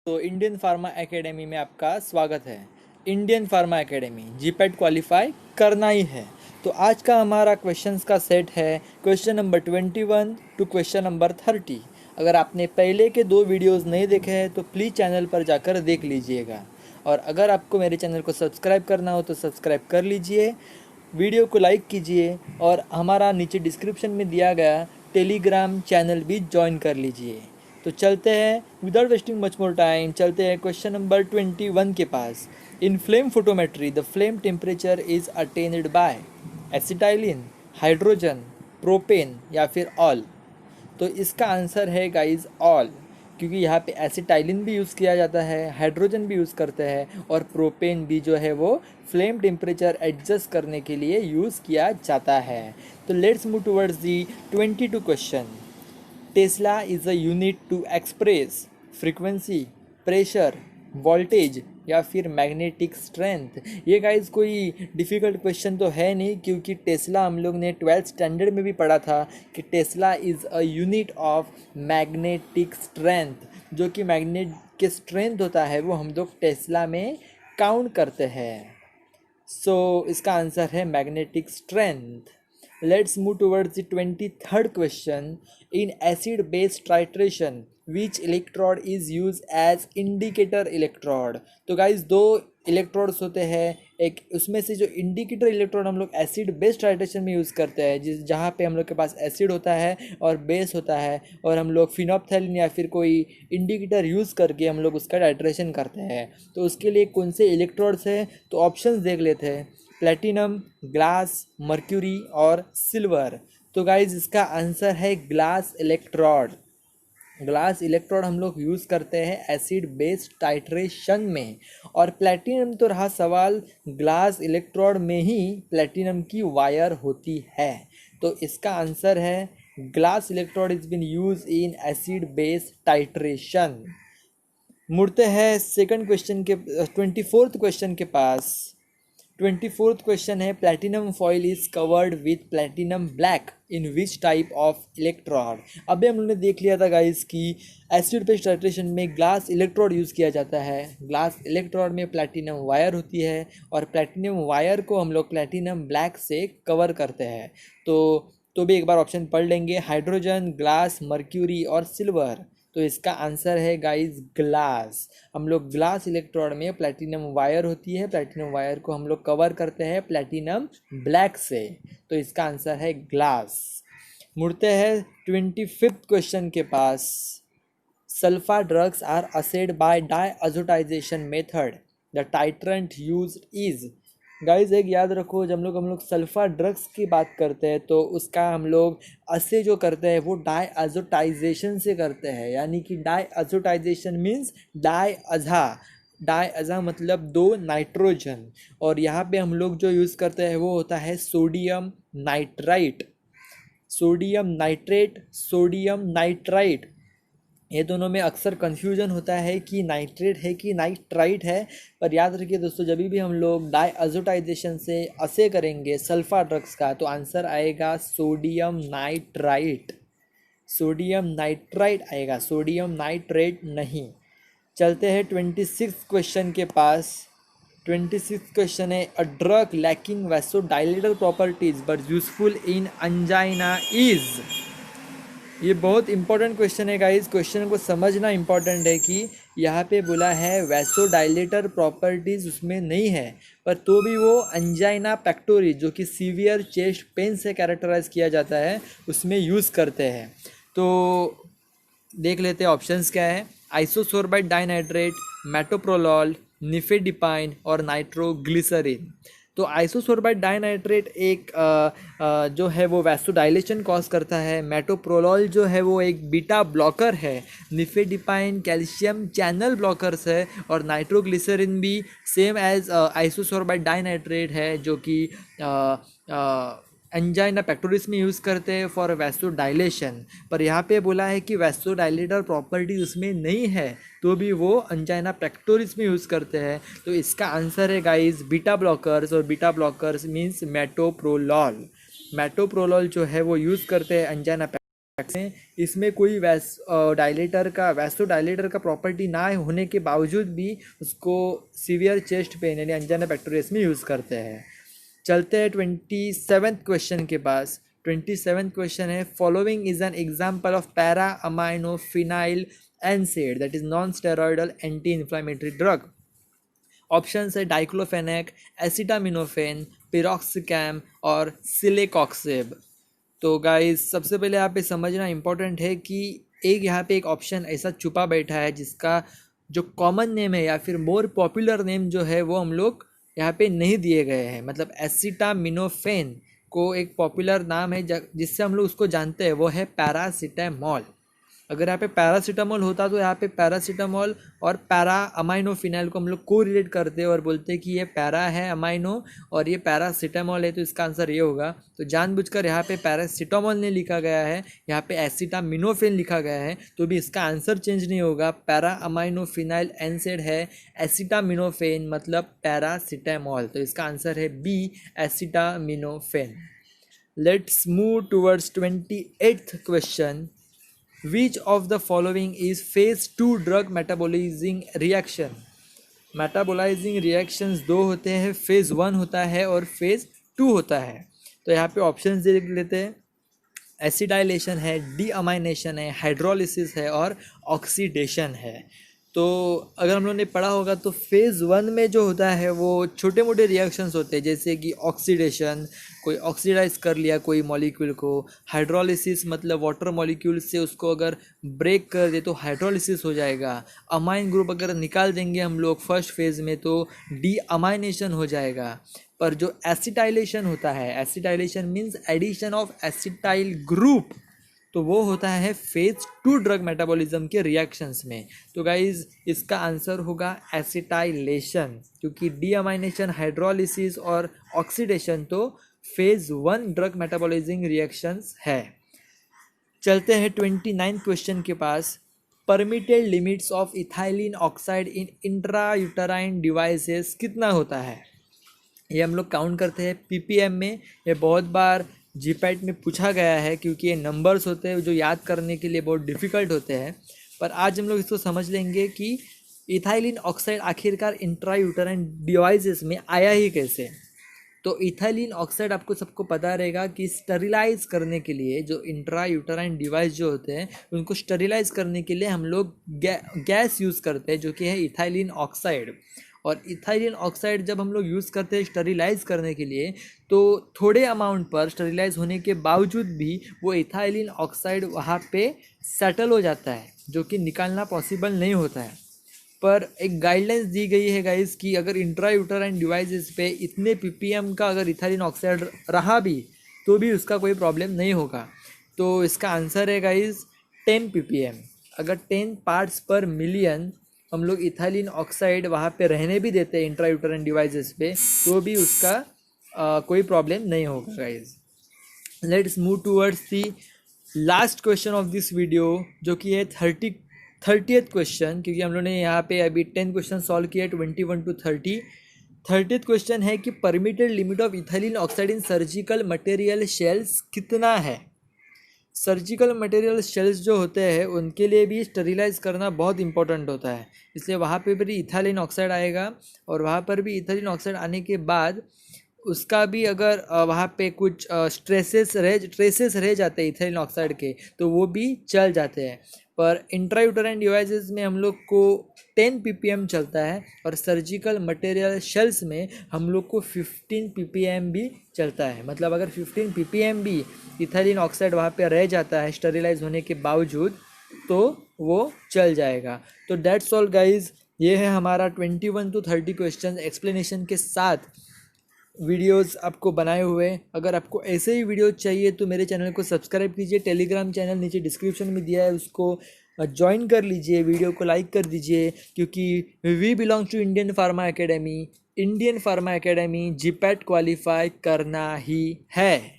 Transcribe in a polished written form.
तो Indian pharma academy में आपका स्वागत है। Indian pharma academy GPAT qualify करना ही है। तो आज का हमारा क्वेश्चंस का सेट है question number 21 to question number 30। अगर आपने पहले के 2 वीडियोस नहीं देखे हैं तो प्लीज़ चैनल पर जाकर देख लीजिएगा, और अगर आपको मेरे चैनल को सब्सक्राइब करना हो तो सब्सक्राइब कर लीजिए, वीडियो को लाइक कीजिए और हमारा नीचे डिस्क्रिप्शन में दिया गया टेलीग्राम चैनल भी ज्वाइन कर लीजिए। तो चलते हैं without wasting much more time, चलते हैं क्वेश्चन नंबर 21 के पास। In flame photometry the flame temperature is attained by acetylene, hydrogen, propane या फिर ऑल। तो इसका आंसर है गाइज ऑल, क्योंकि यहाँ पे एसिटाइलिन भी यूज़ किया जाता है, हाइड्रोजन भी यूज़ करते हैं और प्रोपेन भी जो है वो फ्लेम टेम्परेचर एडजस्ट करने के लिए यूज़ किया जाता है। तो let's move towards the 22 question. Tesla is a unit to express frequency, pressure, voltage या फिर मैग्नेटिक स्ट्रेंथ। ये गाइज कोई डिफ़िकल्ट क्वेश्चन तो है नहीं, क्योंकि टेस्ला हम लोग ने 12th स्टैंडर्ड में भी पढ़ा था कि Tesla is a unit of magnetic strength. जो कि मैग्नेट के स्ट्रेंथ होता है वो हम लोग टेस्ला में काउंट करते हैं। सो इसका आंसर है magnetic strength. Let's move towards the 23rd question. In acid base titration, which electrode is used as indicator electrode? तो गाइज 2 इलेक्ट्रोड्स होते हैं, एक उसमें से जो इंडिकेटर इलेक्ट्रोड हम लोग एसिड बेस टाइट्रेशन में यूज़ करते हैं, जिस जहाँ पे हम लोग के पास एसिड होता है और बेस होता है, और हम लोग फिनोप्थेलिन या फिर कोई इंडिकेटर यूज़ करके हम लोग उसका टाइट्रेशन करते हैं। तो उसके लिए कौन से इलेक्ट्रोड्स हैं, तो ऑप्शंस देख लेते हैं। प्लेटिनम, ग्लास, मर्क्यूरी और सिल्वर। तो गाइज इसका आंसर है ग्लास इलेक्ट्रोड। ग्लास इलेक्ट्रोड हम लोग यूज़ करते हैं एसिड बेस टाइट्रेशन में। और प्लेटिनम तो रहा सवाल, ग्लास इलेक्ट्रोड में ही प्लेटिनम की वायर होती है। तो इसका आंसर है glass electrode is been use in acid base titration. मुड़ते हैं सेकंड क्वेश्चन के 24th क्वेश्चन के पास। 24th क्वेश्चन है platinum foil is covered with platinum black in which type of electrode. अभी हम लोगों ने देख लिया था गाइस कि एसिड बेस टाइट्रेशन में ग्लास इलेक्ट्रोड यूज़ किया जाता है। ग्लास इलेक्ट्रोड में प्लैटिनम वायर होती है और प्लैटिनम वायर को हम लोग प्लैटिनम ब्लैक से कवर करते हैं। तो भी एक बार ऑप्शन पढ़ लेंगे, हाइड्रोजन, ग्लास, मर्क्यूरी और सिल्वर। तो इसका आंसर है गाइस ग्लास। हम लोग ग्लास इलेक्ट्रोड में प्लैटिनम वायर होती है, प्लैटिनम वायर को हम लोग कवर करते हैं प्लैटिनम ब्लैक से। तो इसका आंसर है ग्लास। मुड़ते हैं 25th क्वेश्चन के पास। Sulpha drugs are assayed by diazotization method, the titrant used is. Guys एक याद रखो, जब हम लोग सल्फा ड्रग्स की बात करते हैं तो उसका हम लोग असे जो करते हैं वो डायअज़ोटाइजेशन से करते हैं। यानी कि डायअज़ोटाइजेशन मीन्स डायअज़ा मतलब 2 नाइट्रोजन, और यहाँ पे हम लोग जो यूज़ करते हैं वो होता है sodium nitrite. Sodium nitrate, sodium nitrite, ये दोनों में अक्सर कन्फ्यूजन होता है कि नाइट्रेट है कि नाइट्राइट है। पर याद रखिए दोस्तों, जब भी हम लोग डायअज़ोटाइजेशन से असे करेंगे सल्फा ड्रग्स का तो आंसर आएगा सोडियम नाइट्राइट। सोडियम नाइट्राइट आएगा, सोडियम नाइट्रेट नहीं। चलते हैं 26th क्वेश्चन के पास। 26th क्वेश्चन है a drug lacking vasodilator properties but useful in angina is. ये बहुत इंपॉर्टेंट क्वेश्चन है गाइस, क्वेश्चन को समझना इंपॉर्टेंट है कि यहाँ पे बोला है वैसोडाइलेटर प्रॉपर्टीज उसमें नहीं है, पर तो भी वो अंजाइना पेक्टोरिस जो कि सीवियर चेस्ट पेन से कैरेक्टराइज किया जाता है उसमें यूज़ करते हैं। तो देख लेते हैं ऑप्शंस क्या है। आइसोसोर्बाइट डाइनाइट्रेट, मेटोप्रोलॉल, निफेडिपाइन और नाइट्रोग्लिसरीन। तो आइसोसोर्बाइट डाइनाइट्रेट एक जो है वो वैसोडाइलेशन कॉज करता है। मेटोप्रोलॉल जो है वो एक बीटा ब्लॉकर है। निफेडिपाइन कैल्शियम चैनल ब्लॉकर्स है, और नाइट्रोग्लिसरीन भी सेम एज आइसोसोर्बाइट डाइनाइट्रेट है जो कि एंजाइना पेक्टोरिस में यूज़ करते हैं फॉर वैसोडाइलेशन। पर यहाँ पे बोला है कि वैसोडाइलेटर प्रॉपर्टी उसमें नहीं है तो भी वो एंजाइना पेक्टोरिस में यूज़ करते हैं। तो इसका आंसर है गाइस बीटा ब्लॉकर्स, और beta blockers means metoprolol. Metoprolol जो है वो यूज़ करते हैं एंजाइना में इसमें कोई वैसोडाइलेटर का प्रॉपर्टी ना होने के बावजूद भी उसको सीवियर चेस्ट पेन यानी अंजाना बैक्टीरियस में यूज़ करते हैं। चलते हैं 27th क्वेश्चन के पास। 27th क्वेश्चन है, following is an example of para amino phenyl एनसेड that is non steroidal anti inflammatory drug. Option है डाइक्लोफेनेक, एसिटामिनोफेन, पिरोक्सिकैम और सिलेकॉक्सिब। तो गाइस सबसे पहले यहाँ पे समझना इम्पोर्टेंट है कि यहाँ पे एक ऑप्शन ऐसा छुपा बैठा है जिसका जो कॉमन नेम है या फिर मोर पॉपुलर नेम जो है वो हम लोग यहाँ पे नहीं दिए गए हैं। मतलब एसिटामिनोफेन को एक पॉपुलर नाम है जिससे हम लोग उसको जानते हैं, वो है पैरासीटामोल। अगर यहाँ पे पैरासीटामोल होता तो यहाँ पे पैरासीटामोल और पैरा अमाइनोफिनाइल को हम लोग को रिलेट करते और बोलते कि ये पैरा है अमाइनो और ये पैरासीटामोल है, तो इसका आंसर ये होगा। तो जानबूझकर यहाँ पे पैरासीटामोल नहीं लिखा गया है, यहाँ पे एसिटामिनोफेन लिखा गया है, तो भी इसका आंसर चेंज नहीं होगा। पैरा अमाइनोफिनाइल एनसेड है, एसिटामिनोफेन मतलब पैरासीटामोल, तो इसका आंसर है B, acetaminophen. Let's move towards 28th question. Which of the following is phase 2 drug metabolizing reaction? Metabolising reactions दो होते हैं, फेज़ 1 होता है और फेज़ 2 होता है। तो यहाँ पे ऑप्शंस देख लेते हैं। एसिडाइलेशन है, डीअमाइनेशन है, हाइड्रोलिसिस है और ऑक्सीडेशन है। तो अगर हम लोगों ने पढ़ा होगा तो फेज़ 1 में जो होता है वो छोटे मोटे रिएक्शंस होते हैं, जैसे कि ऑक्सीडेशन, कोई ऑक्सीडाइज कर लिया कोई मॉलिक्यूल को। हाइड्रोलिसिस मतलब वाटर मॉलिक्यूल से उसको अगर ब्रेक कर दे तो हाइड्रोलिसिस हो जाएगा। अमाइन ग्रुप अगर निकाल देंगे हम लोग फर्स्ट फेज़ में तो डीअमाइनेशन हो जाएगा। पर जो एसिटाइलेशन होता है, acetylation means addition of acetyl group, तो वो होता है फेज़ 2 ड्रग मेटाबॉलिज्म के रिएक्शंस में। तो गाइज इसका आंसर होगा एसिटाइलेशन, क्योंकि डीअमाइनेशन, हाइड्रोलिसिस और ऑक्सीडेशन तो फेज़ 1 ड्रग मेटाबॉलिज्म रिएक्शंस है। चलते हैं 29 क्वेश्चन के पास। Permitted limits of ethylene oxide in intrauterine devices कितना होता है? ये हम लोग काउंट करते हैं पीपीएम में। ये बहुत बार जीपैट में पूछा गया है क्योंकि ये नंबर्स होते हैं जो याद करने के लिए बहुत डिफ़िकल्ट होते हैं। पर आज हम लोग इसको समझ लेंगे कि इथाइलिन ऑक्साइड आखिरकार इंट्रायूटराइन डिवाइसेस में आया ही कैसे। तो इथाइलिन ऑक्साइड आपको सबको पता रहेगा कि स्टरिलाइज करने के लिए जो इंट्रायूटराइन डिवाइस जो होते हैं उनको स्टरिलाइज करने के लिए हम लोग गैस यूज़ करते हैं जो कि है इथाइलिन ऑक्साइड। और इथाइलिन ऑक्साइड जब हम लोग यूज़ करते हैं स्टरिलाइज करने के लिए तो थोड़े अमाउंट पर स्टरिलाइज होने के बावजूद भी वो इथाइलिन ऑक्साइड वहाँ पे सेटल हो जाता है, जो कि निकालना पॉसिबल नहीं होता है। पर एक गाइडलाइंस दी गई है गाइस कि अगर इंट्रायूटराइन डिवाइसेस पे इतने पीपीएम का अगर इथाइलिन ऑक्साइड रहा भी तो भी उसका कोई प्रॉब्लम नहीं होगा। तो इसका आंसर है गाइस 10 पीपीएम। अगर 10 पार्ट्स पर मिलियन हम लोग इथाइलिन ऑक्साइड वहाँ पे रहने भी देते हैं इंट्रायूटराइन डिवाइसेस पे तो भी उसका कोई प्रॉब्लम नहीं होगा guys. Let's move towards the last question of this video, जो कि है 30th क्वेश्चन, क्योंकि हम लोगों ने यहाँ पे अभी 10 क्वेश्चन सॉल्व किया 21 to 30। 30th क्वेश्चन है कि permitted limit of ethylene oxide in surgical material shells कितना है? सर्जिकल मटेरियल शेल्स जो होते हैं उनके लिए भी स्टरिलाइज करना बहुत इंपॉर्टेंट होता है, इसलिए वहाँ पे भी इथाइलिन ऑक्साइड आएगा। और वहाँ पर भी इथाइलिन ऑक्साइड आने के बाद उसका भी अगर वहाँ पे कुछ ट्रेसेस रह जाते हैं इथाइलिन ऑक्साइड के तो वो भी चल जाते हैं। पर इंट्रायूटराइन डिवाइसेस में हम लोग को 10 ppm चलता है और सर्जिकल मटेरियल शेल्स में हम लोग को 15 ppm भी चलता है। मतलब अगर 15 ppm भी इथाइलिन ऑक्साइड वहाँ पे रह जाता है स्टरिलाइज होने के बावजूद तो वो चल जाएगा। तो दैट्स ऑल गाइज, ये है हमारा 21 to 30 क्वेश्चन एक्सप्लेनेशन के साथ वीडियोस आपको बनाए हुए। अगर आपको ऐसे ही वीडियो चाहिए तो मेरे चैनल को सब्सक्राइब कीजिए। टेलीग्राम चैनल नीचे डिस्क्रिप्शन में दिया है, उसको ज्वाइन कर लीजिए, वीडियो को लाइक कर दीजिए, क्योंकि we belongs to Indian pharma academy. Indian pharma academy GPAT qualify करना ही है।